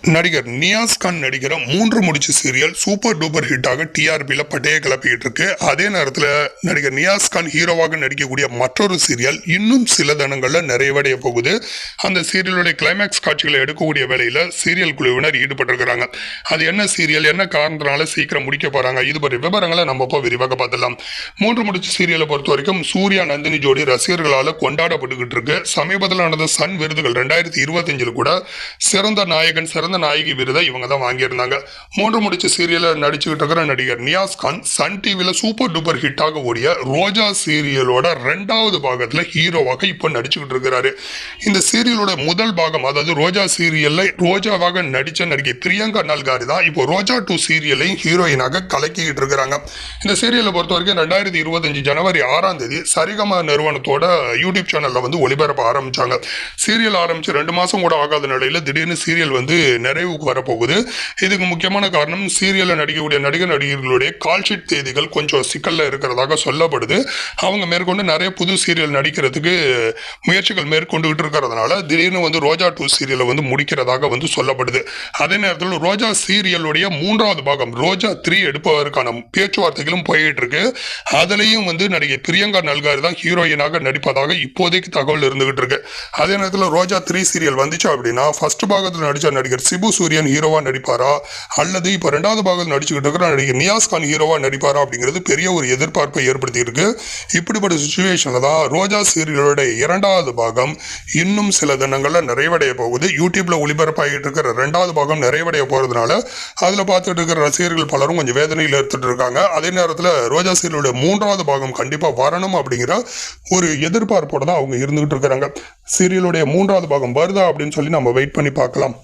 நடிகர் நியாஸ் கான் நடிக்கிற 3 முடிச்சு சீரியல் சூப்பர் டூப்பர் ஹிட்டாக டிஆர்பியில் பட்டையை கிளப்பிக்கிட்டு இருக்கு. அதே நேரத்தில் நடிகர் நியாஸ் கான் ஹீரோவாக நடிக்கக்கூடிய மற்றொரு சீரியல் இன்னும் சில தினங்களில் நிறைவடைய போகுது. அந்த சீரியலுடைய கிளைமேக்ஸ் காட்சிகளை எடுக்கக்கூடிய வேலையில் சீரியல் குழுவினர் ஈடுபட்டிருக்கிறாங்க. அது என்ன சீரியல், என்ன காரணத்தினால சீக்கிரம் முடிக்க போறாங்க, இது பற்றி விவரங்களை நம்ம இப்போ விரிவாக பார்த்துடலாம். 3 முடிச்சு சீரியலை பொறுத்த வரைக்கும் சூர்யா நந்தினி ஜோடி ரசிகர்களால் கொண்டாடப்பட்டுக்கிட்டு இருக்கு. சமீபத்தில் நடந்த சன் விருதுகள் 2025 கூட சிறந்த நாயகன் சிறந்த நாயகி விருதை இவங்க தான் வாங்கியிருந்தாங்க. 3 முடிச்சு சீரியல நடிச்சுக்கிட்டு இருக்கிற நடிகர் நியாஸ் கான் சன் டிவில சூப்பர் டூப்பர் ஹிட்டாக ஓடிய ரோஜா சீரியலோட 2வது பாகத்துல ஹீரோவாக இப்ப நடிச்சுக்கிட்டு இருக்கிறாரு. இந்த சீரியலோட முதல் பாகம், அதாவது ரோஜா சீரியல்ல ரோஜாவாக நடிச்ச நடிகை பிரியங்கா நல்காரி தான் இப்போ ரோஜா 2 சீரியலையும் ஹீரோயினாக கலக்கிக்கிட்டு இருக்கிறாங்க. இந்த சீரியலை பொறுத்த வரைக்கும் 2025 ஜனவரி 6ஆம் தேதி சரிகமா நிறுவனத்தோட யூடியூப் சேனல்ல ஒளிபரப்ப ஆரம்பிச்சாங்க. சீரியல் ஆரம்பிச்சு 2 மாசம் கூட ஆகாத நிலையில திடீர்னு சீரியல் நிறைவுக்கு வரப்போகுது. இதுக்கு முக்கியமான காரணம் சீரியல்ல நடிக்கக்கூடிய நடிகர்களுடைய கால்ஷீட் தேதிகள் கொஞ்சம் சிக்கல்ல இருக்கிறதாக சொல்லப்படுது. அவங்க மேற்கொண்டு நிறைய புது சீரியல் நடிக்கிறதுக்கு முயற்சிகள் மேற்கொண்டுகிட்டு இருக்கிறதுனால திடீர்னு ரோஜா 2 சீரியலை முடிக்கிறதாக சொல்லப்படுது. அதே நேரத்தில் ரோஜா சீரியலுடைய 3வது பாகம் ரோஜா 3 எடுப்பதற்கான பேச்சுவார்த்தைகளும் போயிட்டு இருக்கு. அதுலயும் நடிகை பிரியங்கா நல்காரி தான் ஹீரோயினாக நடிப்பதாக இப்போதைக்கு தகவல் இருந்துகிட்டு இருக்கு. அதே நேரத்தில் ரோஜா 3 சீரியல் வந்துச்சு அப்படின்னா ஃபர்ஸ்ட் பாகத்தில் நடிச்ச நடிகர் சிபு சூரியன் ஹீரோவா நடிப்பாரா, அல்லது இப்ப 2வது பாகத்தில் நடிச்சுக்கிட்டு இருக்கிற நடிகர் நியாஸ் கான் ஹீரோவா நடிப்பாரா அப்படிங்கிறது பெரிய ஒரு எதிர்பார்ப்பை ஏற்படுத்தி இருக்கு. இப்படிப்பட்ட சுச்சுவேஷன்ல தான் ரோஜா சீரியலோட 2வது பாகம் இன்னும் சில தினங்கள்ல நிறைவடைய போகுது. யூடியூப்ல ஒளிபரப்பாகிட்டு இருக்கிற 2வது பாகம் நிறைவடைய போறதுனால அதுல பார்த்துட்டு இருக்கிற ரசிகர்கள் பலரும் கொஞ்சம் வேதனையில் எடுத்துட்டு இருக்காங்க. அதே நேரத்தில் ரோஜா சீரியலோட 3வது பாகம் கண்டிப்பா வரணும் அப்படிங்கிற ஒரு எதிர்பார்ப்போட தான் அவங்க இருந்துகிட்டு இருக்கிறாங்க. சீரியலுடைய 3வது பாகம் வருதா அப்படின்னு சொல்லி நம்ம வெயிட் பண்ணி பார்க்கலாம்.